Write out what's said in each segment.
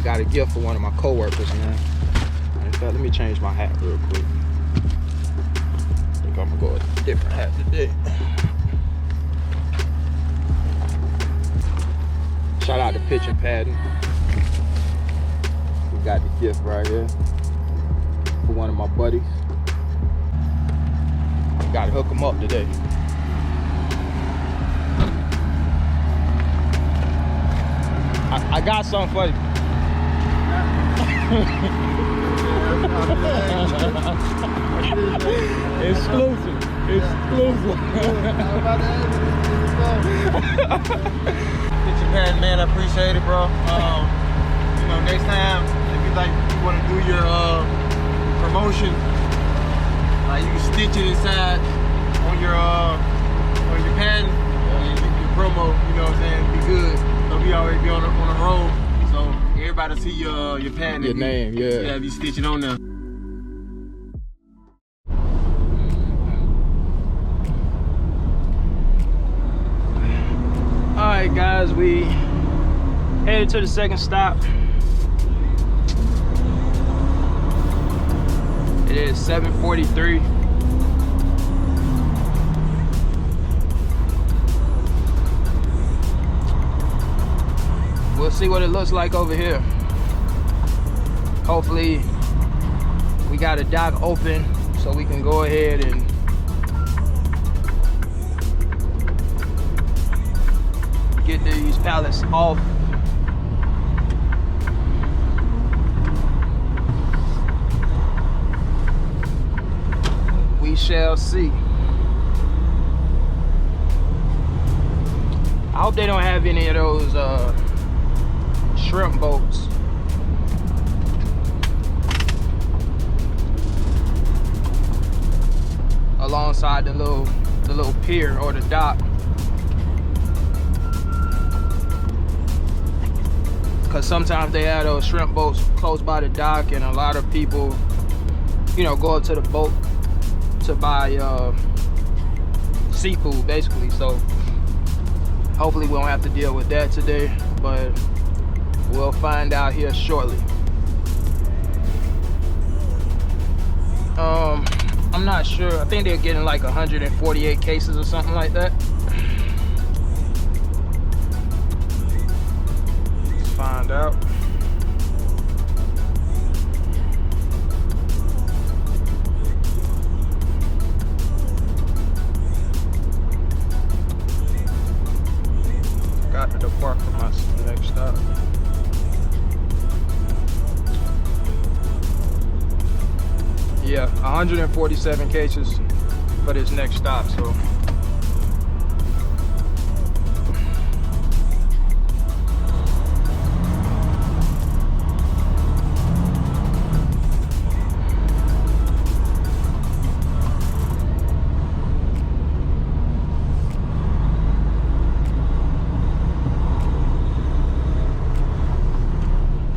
got a gift for one of my coworkers, man. In fact, let me change my hat real quick. I think I'm gonna go with a different hat today. Shout out to Pitch and Padding. We got the gift right here for one of my buddies. Gotta hook him up today. I got something for you. Exclusive. Exclusive. Pitch and Padding, man, I appreciate it, bro. You know, next time if you want to do your promotion, you can stitch it inside on your padding, and your promo. You know what I'm saying? Be good. So we always be on the road, so everybody see your padding. Your name, yeah. Yeah, if you stitch it on there. All right, guys, we headed to the second stop. It is 7:43. We'll see what it looks like over here. Hopefully, we got a dock open so we can go ahead and get these pallets off. We shall see. I hope they don't have any of those shrimp boats. Alongside the little pier or the dock. Cause sometimes they have those shrimp boats close by the dock, and a lot of people, you know, go up to the boat to buy seafood, basically. So hopefully we won't have to deal with that today, but we'll find out here shortly. I'm not sure. I think they're getting like 148 cases or something like that. Let's find out. Got to depart for my next stop. Yeah, 147 cases for this next stop, so.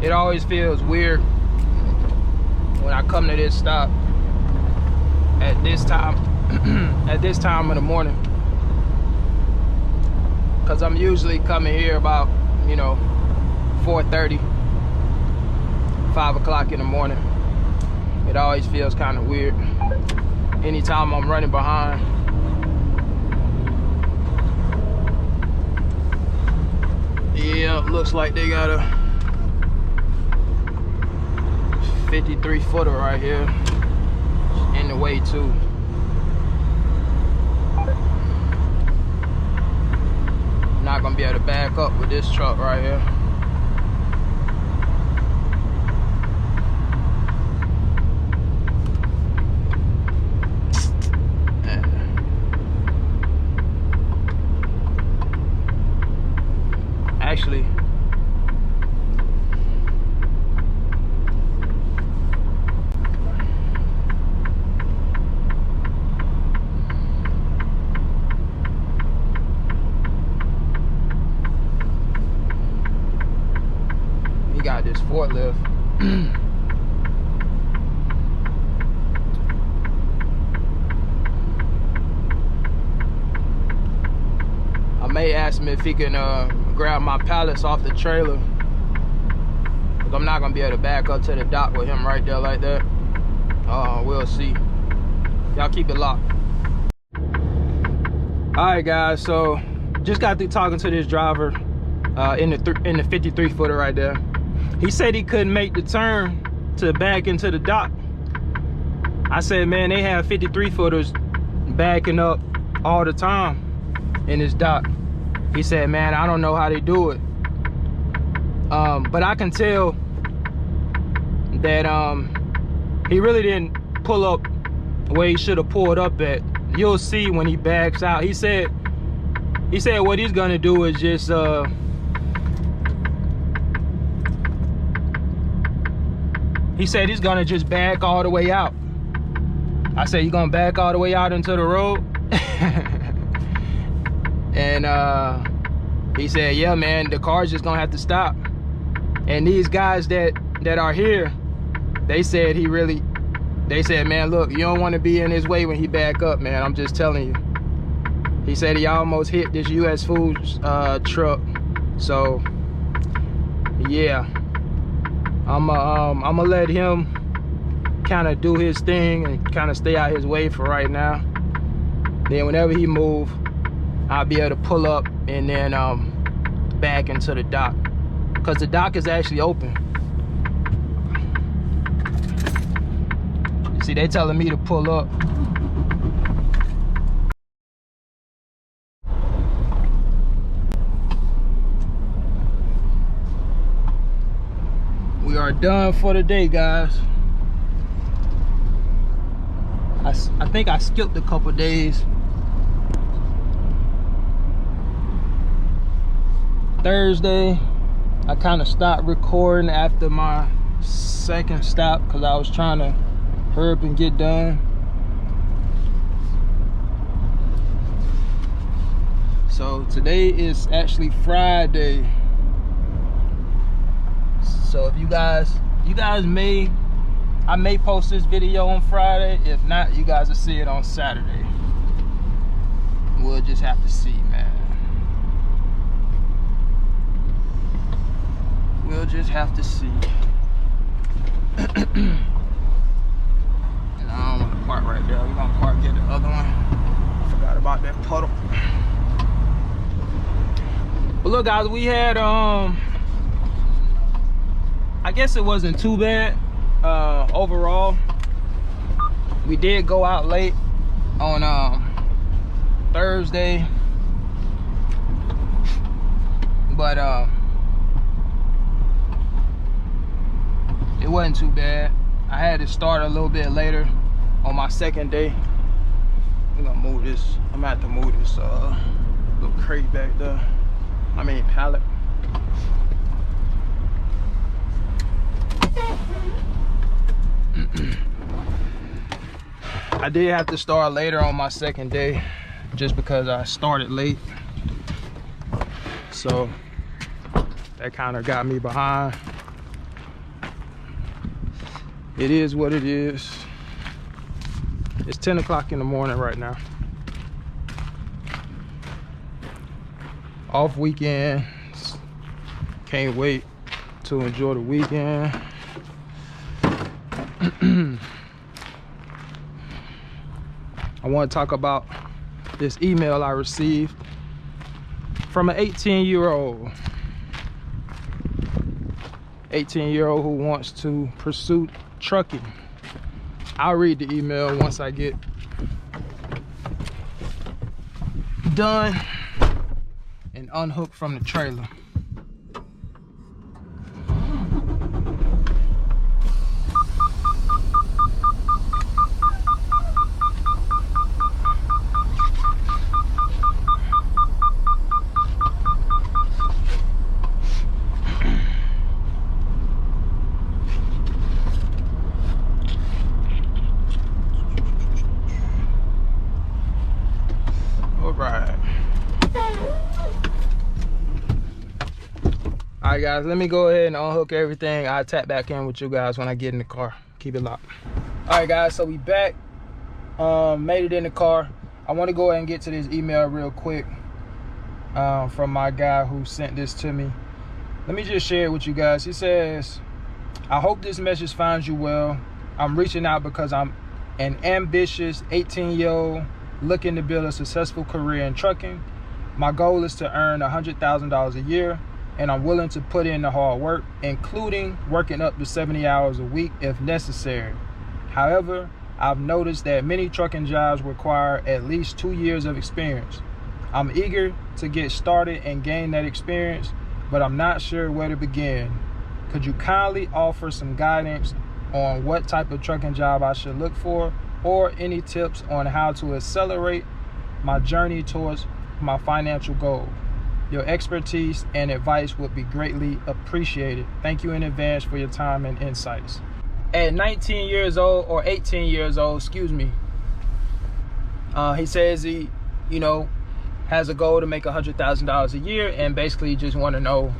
It always feels weird when I come to this stop at this time at this time of the morning, because I'm usually coming here about, you know, 4:30, 5 o'clock in the morning. It always feels kind of weird anytime I'm running behind. Yeah, looks like they got a 53 footer right here in the way too. Not gonna be able to back up with this truck right here. Actually, got this forklift. I may ask him if he can grab my pallets off the trailer I'm not gonna be able to back up to the dock with him right there like that. We'll see. Y'all keep it locked. Alright guys, so just got through talking to this driver in the 53 footer right there. He said he couldn't make the turn to back into the dock. I said, man, they have 53 footers backing up all the time in this dock. He said, man, I don't know how they do it. But I can tell that he really didn't pull up where he should have pulled up at. You'll see when he backs out. He said what he's gonna do is just he said he's gonna just back all the way out. I said, you gonna back all the way out into the road? And he said, yeah, man, the car's just gonna have to stop. And these guys that are here, they said man, look, you don't want to be in his way when he back up, man. I'm just telling you. He said he almost hit this US Foods truck. So yeah, I'ma let him kind of do his thing and kind of stay out his way for right now. Then whenever he move, I'll be able to pull up and then back into the dock, because the dock is actually open. See, they telling me to pull up. We are done for the day, guys. I think I skipped a couple days. Thursday, I kind of stopped recording after my second stop because I was trying to hurry up and get done. So today is actually Friday. So if you guys I may post this video on Friday. If not, you guys will see it on Saturday. We'll just have to see, man. We'll just have to see. And I don't want to park right there. We're gonna park at the other one. I forgot about that puddle. But look, guys, we had I guess it wasn't too bad overall. We did go out late on Thursday, but it wasn't too bad. I had to start a little bit later on my second day. I'm gonna move this. I'm gonna have to move this little crate back there. I mean pallet. I did have to start later on my second day just because I started late. So that kind of got me behind. It is what it is. It's 10 o'clock in the morning right now. Off weekend. Can't wait to enjoy the weekend. I want to talk about this email I received from an 18-year-old who wants to pursue trucking. I'll read the email once I get done and unhooked from the trailer. Alright guys, let me go ahead and unhook everything. I'll tap back in with you guys when I get in the car. Keep it locked. Alright guys, so we back. Made it in the car. I want to go ahead and get to this email real quick from my guy who sent this to me. Let me just share it with you guys. He says, I hope this message finds you well. I'm reaching out because I'm an ambitious 18-year-old looking to build a successful career in trucking. My goal is to earn $100,000 a year, and I'm willing to put in the hard work, including working up to 70 hours a week if necessary. However, I've noticed that many trucking jobs require at least 2 years of experience. I'm eager to get started and gain that experience, but I'm not sure where to begin. Could you kindly offer some guidance on what type of trucking job I should look for, or any tips on how to accelerate my journey towards my financial goal? Your expertise and advice would be greatly appreciated. Thank you in advance for your time and insights. At 19 years old, or 18 years old, excuse me, he says he, has a goal to make $100,000 a year, and basically just want to know,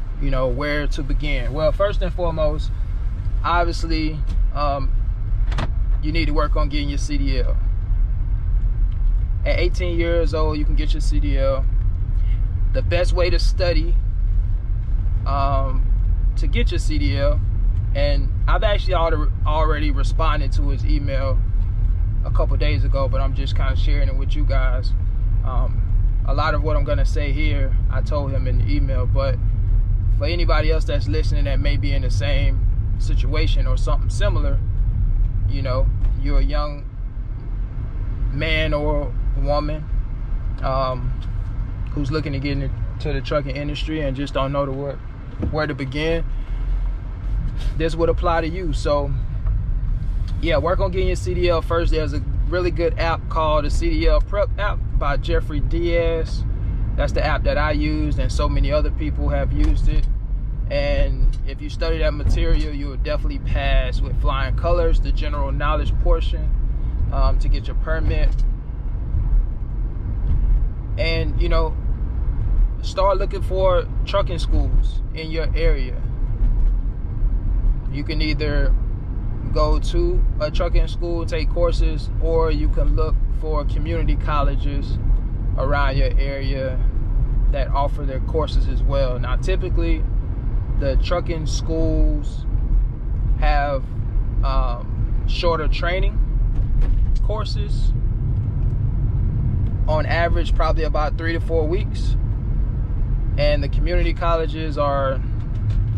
where to begin. Well, first and foremost, obviously, you need to work on getting your CDL. At 18 years old, you can get your CDL. The best way to study to get your CDL, and I've actually already responded to his email a couple days ago, but I'm just kind of sharing it with you guys. A lot of what I'm going to say here, I told him in the email, but for anybody else that's listening that may be in the same situation or something similar, you're a young man or woman who's looking to get into the trucking industry and just don't know where to begin, this would apply to you. So yeah, work on getting your CDL first. There's a really good app called the CDL Prep app by Jeffrey Diaz. That's the app that I used, and so many other people have used it. And if you study that material, you will definitely pass with flying colors the general knowledge portion to get your permit. And start looking for trucking schools in your area. You can either go to a trucking school, take courses, or you can look for community colleges around your area that offer their courses as well. Now, typically, the trucking schools have shorter training courses. On average, probably about 3 to 4 weeks. And the community colleges are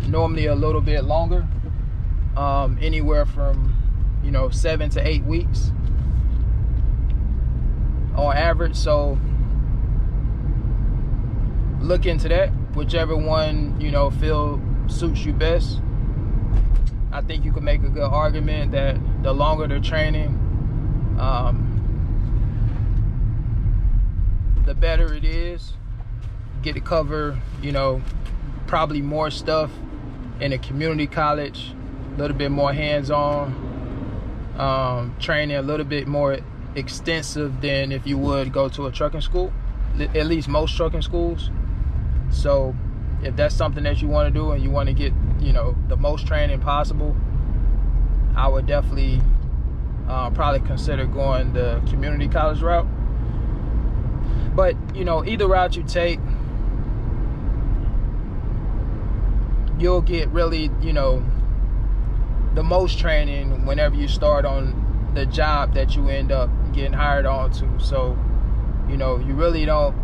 normally a little bit longer, anywhere from 7 to 8 weeks on average. So look into that, whichever one feel suits you best. I think you can make a good argument that the longer the training, the better it is. Get to cover probably more stuff in a community college, a little bit more hands-on training, a little bit more extensive than if you would go to a trucking school, at least most trucking schools. So if that's something that you want to do and you want to get the most training possible, I would definitely probably consider going the community college route. But either route you take, you'll get really the most training whenever you start on the job that you end up getting hired onto. So you really don't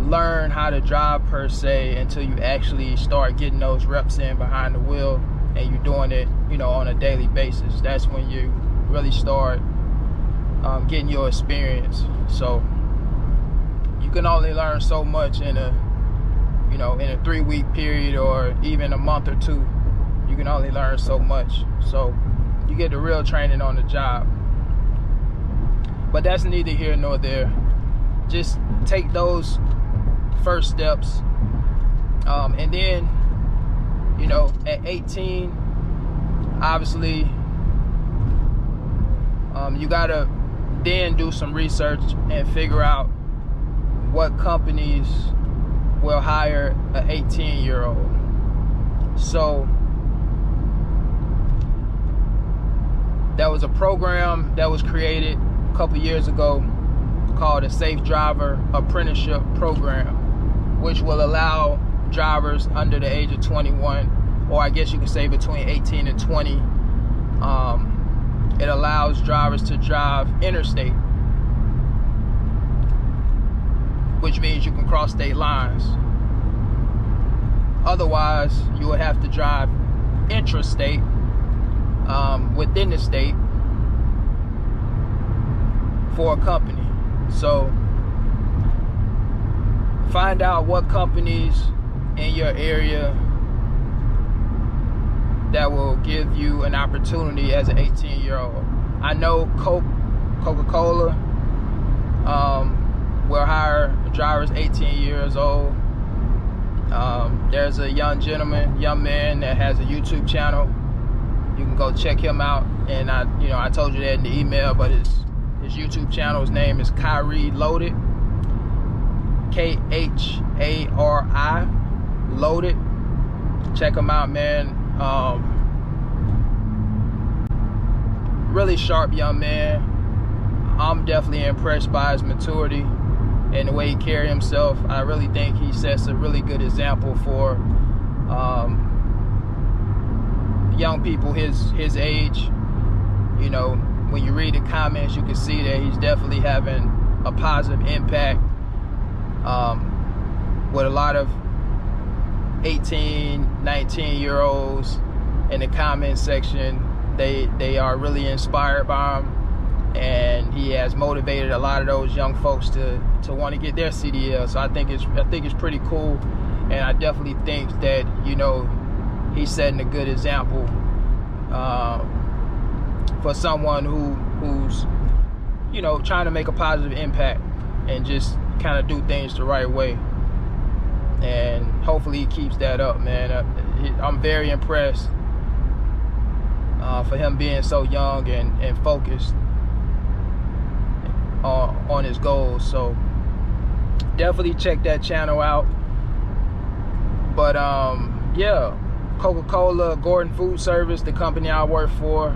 learn how to drive per se until you actually start getting those reps in behind the wheel, and you're doing it on a daily basis. That's when you really start getting your experience. So you can only learn so much in a 3-week period, or even a month or two. You can only learn so much. So you get the real training on the job. But that's neither here nor there. Just take those first steps, and then at 18, obviously you gotta then do some research and figure out what companies will hire an 18-year-old. So there was a program that was created a couple years ago called a Safe Driver Apprenticeship Program, which will allow drivers under the age of 21 or I guess you could say between 18 and 20. It allows drivers to drive interstate, which means you can cross state lines. Otherwise, you would have to drive intrastate, within the state, for a company. So find out what companies in your area that will give you an opportunity as an 18-year-old. I know Coca-Cola will hire drivers 18 years old. There's a young man that has a YouTube channel. You can go check him out. And I told you that in the email, but his YouTube channel's name is Kyrie Loaded, Khari Loaded. Check him out, man. Really sharp young man. I'm definitely impressed by his maturity and the way he carries himself. I really think he sets a really good example for young people his age. You know, when you read the comments, you can see that he's definitely having a positive impact with a lot of 18, 19-year-olds in the comment section. They are really inspired by him, and he has motivated a lot of those young folks to want to get their CDL. So I think it's pretty cool, and I definitely think that, you know, he's setting a good example for someone who's, you know, trying to make a positive impact and just kind of do things the right way. And hopefully he keeps that up, man. I'm very impressed for him being so young and focused on his goals. So definitely check that channel out. But yeah, Coca-Cola, Gordon Food Service, the company I work for,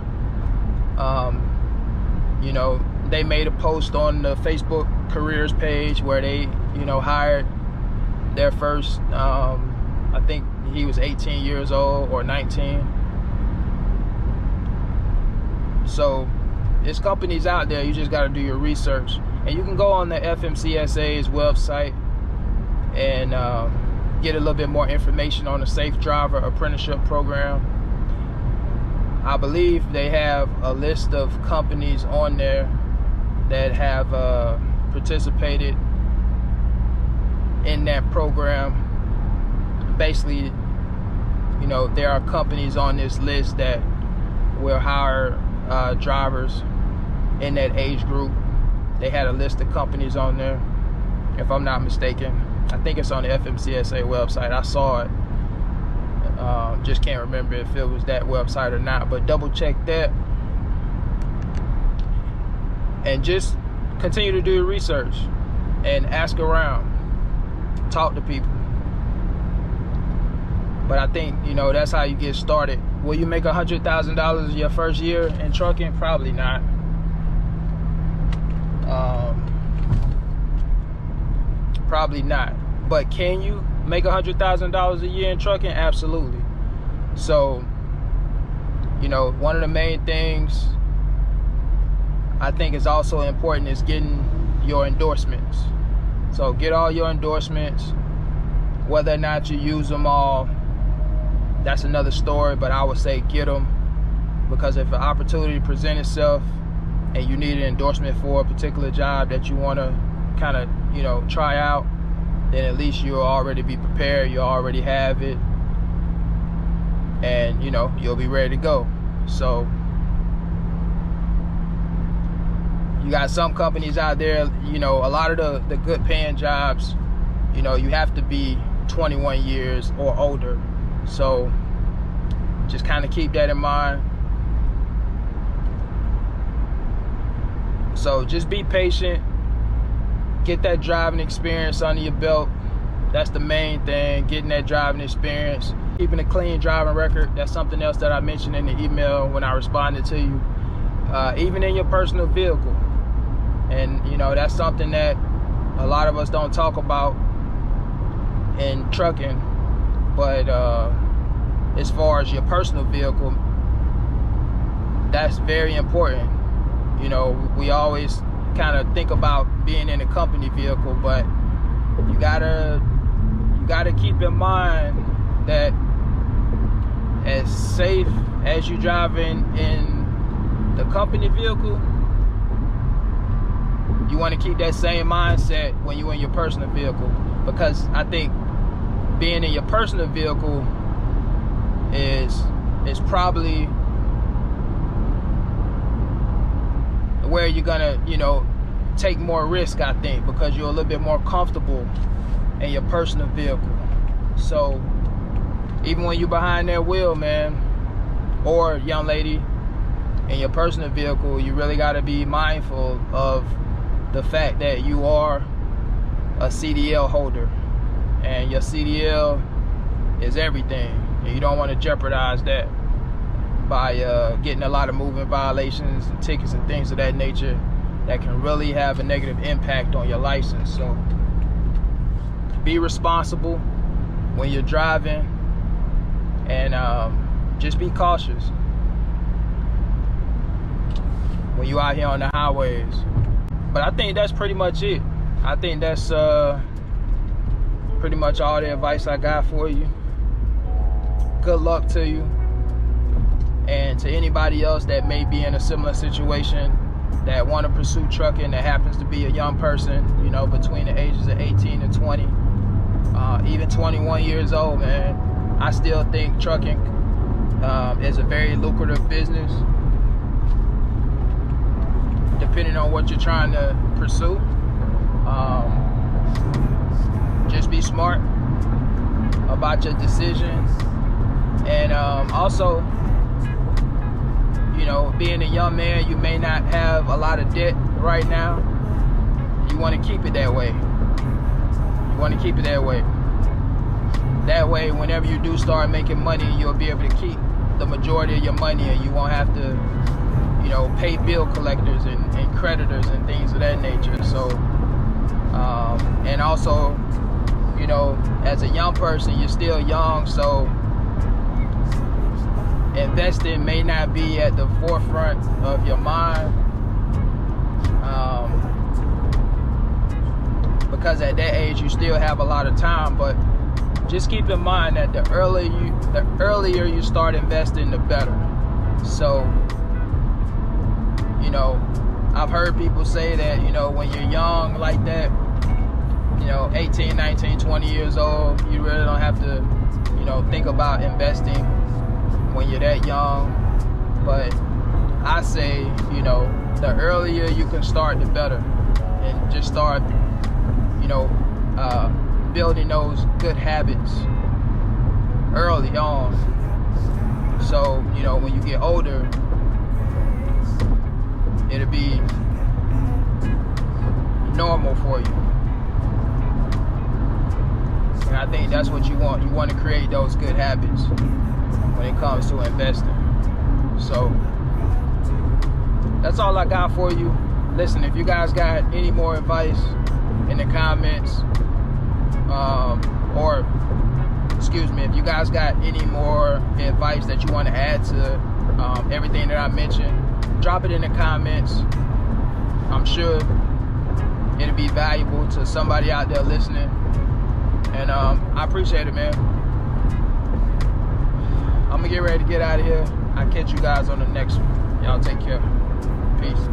you know, they made a post on the Facebook careers page where they, you know, hired their first, I think he was 18 years old or 19. So there's companies out there, you just got to do your research. And you can go on the FMCSA's website and get a little bit more information on the Safe Driver Apprenticeship Program. I believe they have a list of companies on there that have participated in that program. Basically, you know, there are companies on this list that will hire drivers in that age group. They had a list of companies on there, if I'm not mistaken. I think it's on the FMCSA website. I saw it. Just can't remember if it was that website or not, but double check that. And just continue to do your research and ask around, talk to people. But I think, you know, that's how you get started. Will you make $100,000 your first year in trucking? Probably not. Probably not. But can you make $100,000 a year in trucking? Absolutely. So, you know, one of the main things I think is also important is getting your endorsements. So get all your endorsements. Whether or not you use them all, that's another story, but I would say get them, because if an opportunity presents itself and you need an endorsement for a particular job that you want to kind of, you know, try out, then at least you'll already be prepared. You'll already have it, and, you know, you'll be ready to go. So you got some companies out there, you know, a lot of the good paying jobs, you know, you have to be 21 years or older. So just kind of keep that in mind. So just be patient, get that driving experience under your belt. That's the main thing, getting that driving experience, keeping a clean driving record. That's something else that I mentioned in the email when I responded to you. Even in your personal vehicle. And, you know, that's something that a lot of us don't talk about in trucking, but as far as your personal vehicle, that's very important. You know, we always kind of think about being in a company vehicle, but you gotta keep in mind that as safe as you driving in the company vehicle, you want to keep that same mindset when you're in your personal vehicle, because I think being in your personal vehicle is probably where you're gonna, you know, take more risk, I think, because you're a little bit more comfortable in your personal vehicle. So even when you're behind that wheel, man, or young lady, in your personal vehicle, you really got to be mindful of the fact that you are a CDL holder, and your CDL is everything, and you don't want to jeopardize that by getting a lot of moving violations and tickets and things of that nature that can really have a negative impact on your license. So be responsible when you're driving, and just be cautious when you're out here on the highways. But I think that's pretty much it. I think that's pretty much all the advice I got for you. Good luck to you, and to anybody else that may be in a similar situation that want to pursue trucking, that happens to be a young person, you know, between the ages of 18 and 20, even 21 years old, man. I still think trucking is a very lucrative business, depending on what you're trying to pursue. Just be smart about your decisions, and also, you know, being a young man, you may not have a lot of debt right now. You want to keep it that way. You want to keep it that way. That way, whenever you do start making money, you'll be able to keep the majority of your money, and you won't have to, you know, pay bill collectors and creditors and things of that nature. So, and also, you know, as a young person, you're still young, so investing may not be at the forefront of your mind, because at that age you still have a lot of time. But just keep in mind that the earlier you start investing, the better. So, you know, I've heard people say that, you know, when you're young like that, you know, 18, 19, 20 years old, you really don't have to, you know, think about investing when you're that young. But I say, you know, the earlier you can start, the better, and just start, you know, building those good habits early on, so, you know, when you get older, it'll be normal for you. And I think that's what you want. You want to create those good habits when it comes to investing. So that's all I got for you. Listen, if you guys got any more advice in the comments, or excuse me, if you guys got any more advice that you want to add to everything that I mentioned, drop it in the comments. I'm sure it'll be valuable to somebody out there listening, and I appreciate it, man. I'm gonna get ready to get out of here. I'll catch you guys on the next one. Y'all take care. Peace.